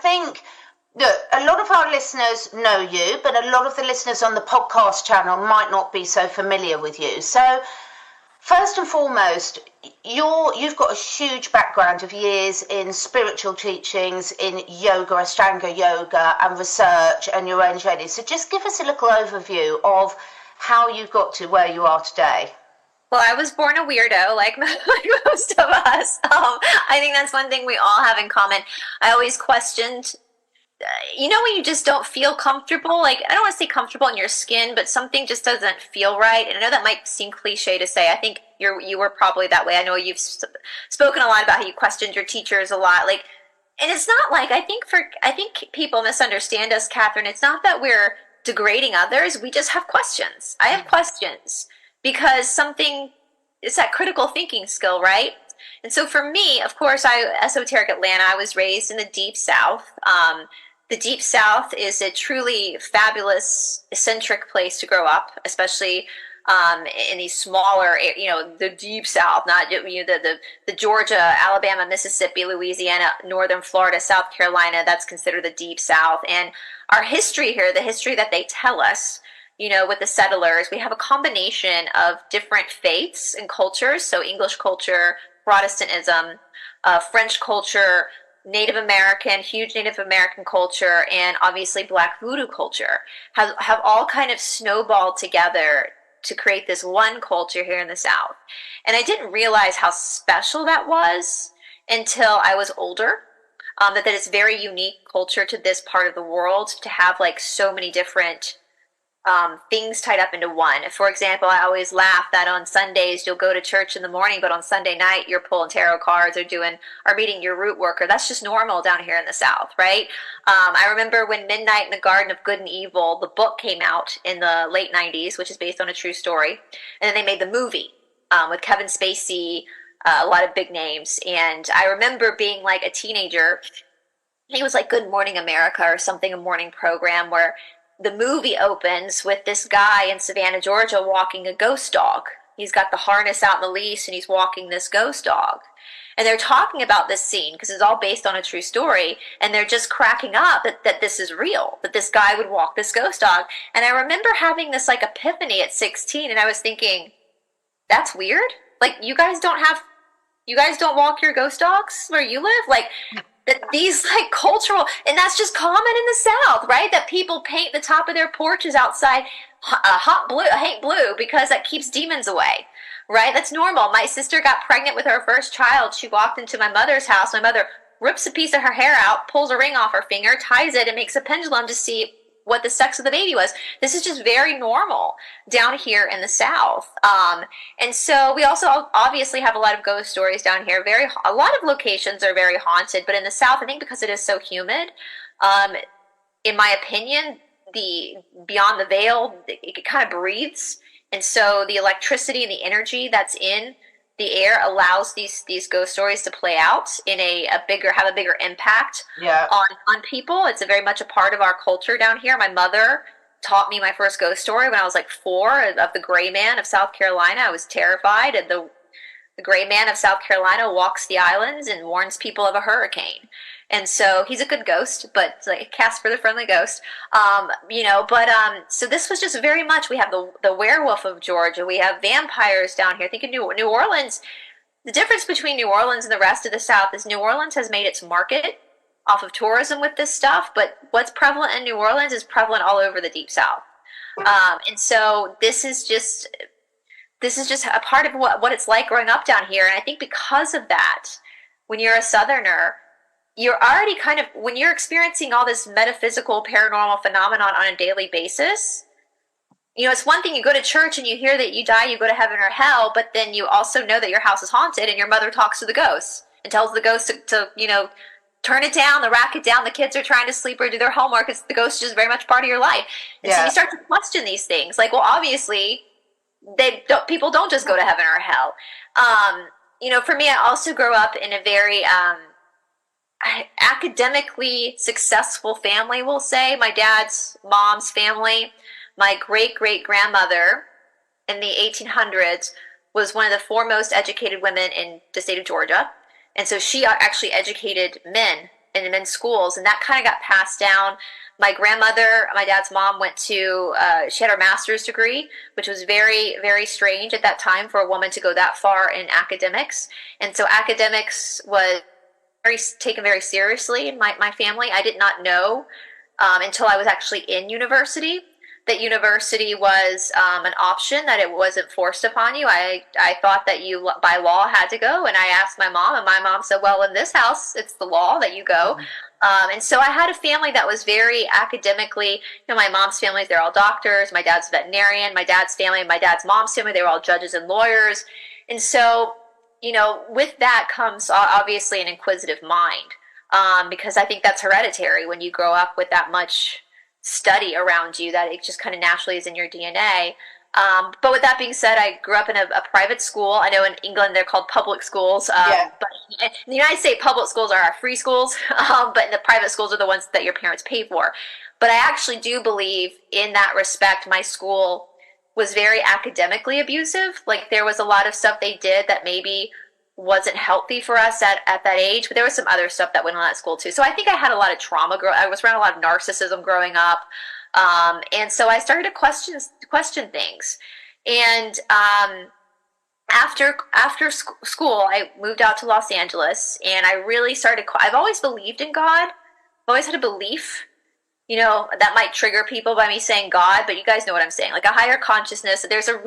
think that a lot of our listeners know you, but a lot of the listeners on the podcast channel might not be so familiar with you. So first and foremost, you've got a huge background of years in spiritual teachings, in yoga, Ashtanga yoga, and research, and your own journey. So just give us a little overview of how you got to where you are today. Well, I was born a weirdo, like most of us. I think that's one thing we all have in common. I always questioned, when you just don't feel comfortable, like, I don't want to say comfortable in your skin, but something just doesn't feel right. And I know that might seem cliche to say. I think you were probably that way. I know you've spoken a lot about how you questioned your teachers a lot. Like, and it's not like, I think people misunderstand us, Catherine. It's not that we're degrading others. We just have questions. I have questions because it's that critical thinking skill, right? And so for me, of course, esoteric Atlanta, I was raised in the Deep South. The Deep South is a truly fabulous, eccentric place to grow up, especially in these smaller, the Deep South, not the Georgia, Alabama, Mississippi, Louisiana, Northern Florida, South Carolina. That's considered the Deep South. And our history here, the history that they tell us, with the settlers, we have a combination of different faiths and cultures. So English culture, Protestantism, French culture, Native American, huge Native American culture, and obviously Black voodoo culture have all kind of snowballed together to create this one culture here in the South. And I didn't realize how special that was until I was older. That it's very unique culture to this part of the world to have like so many different things tied up into one. For example, I always laugh that on Sundays you'll go to church in the morning, but on Sunday night you're pulling tarot cards or meeting your root worker. That's just normal down here in the South, right? I remember when Midnight in the Garden of Good and Evil, the book came out in the late 90s, which is based on a true story. And then they made the movie with Kevin Spacey, a lot of big names. And I remember being like a teenager. It was like Good Morning America or something, a morning program where the movie opens with this guy in Savannah, Georgia, walking a ghost dog. He's got the harness out in the leash and he's walking this ghost dog. And they're talking about this scene because it's all based on a true story. And they're just cracking up that this is real, that this guy would walk this ghost dog. And I remember having this like epiphany at 16. And I was thinking, that's weird. Like, you guys don't walk your ghost dogs where you live? Like, that these like cultural, and that's just common in the South, right? That people paint the top of their porches outside hate blue because that keeps demons away, right? That's normal. My sister got pregnant with her first child. She walked into my mother's house. My mother rips a piece of her hair out, pulls a ring off her finger, ties it, and makes a pendulum to see what the sex of the baby was. This is just very normal down here in the South. And so we also obviously have a lot of ghost stories down here. A lot of locations are very haunted, but in the South, I think because it is so humid, in my opinion, the beyond the veil, it kind of breathes. And so the electricity and the energy that's in the air allows these ghost stories to play out in have a bigger impact on people. It's very much a part of our culture down here. My mother taught me my first ghost story when I was like 4 of the Gray Man of South Carolina. I was terrified. And the Gray Man of South Carolina walks the islands and warns people of a hurricane. And so he's a good ghost, but it's like Casper the Friendly Ghost, so this was just very much, we have the werewolf of Georgia, we have vampires down here. Think of New Orleans. The difference between New Orleans and the rest of the South is New Orleans has made its market off of tourism with this stuff, but what's prevalent in New Orleans is prevalent all over the Deep South. And so this is just a part of what it's like growing up down here. And I think because of that, when you're a Southerner, you're already when you're experiencing all this metaphysical paranormal phenomenon on a daily basis, it's one thing you go to church and you hear that you die, you go to heaven or hell, but then you also know that your house is haunted and your mother talks to the ghosts and tells the ghost to turn it down, rack it down, the kids are trying to sleep or do their homework. The ghost is very much part of your life. And so you start to question these things. Like, well, obviously, people don't just go to heaven or hell. For me, I also grew up in a very academically successful family, we'll say. My dad's mom's family, my great-great-grandmother in the 1800s was one of the foremost educated women in the state of Georgia. And so she actually educated men and in schools, and that kind of got passed down. My grandmother, my dad's mom, went to, she had her master's degree, which was very, very strange at that time for a woman to go that far in academics. And so academics was taken very seriously in my family. I did not know until I was actually in university that university was an option, that it wasn't forced upon you. I thought that you by law had to go, and I asked my mom, and my mom said, well, in this house it's the law that you go. And so I had a family that was very academically, my mom's family, they're all doctors, my dad's a veterinarian, my dad's family and my dad's mom's family, they were all judges and lawyers. And so, with that comes obviously an inquisitive mind, because I think that's hereditary when you grow up with that much study around you, that it just kind of naturally is in your DNA. But with that being said, I grew up in a private school. I know in England they're called public schools, but in the United States, public schools are our free schools, but the private schools are the ones that your parents pay for. But I actually do believe in that respect, my school was very academically abusive. Like, there was a lot of stuff they did that maybe wasn't healthy for us at that age, but there was some other stuff that went on at school too. So I think I had a lot of trauma. I was around a lot of narcissism growing up. And so I started to question things. And after school, I moved out to Los Angeles, and I really started. I've always believed in God. I've always had a belief. That might trigger people by me saying God, but you guys know what I'm saying. Like a higher consciousness. There's a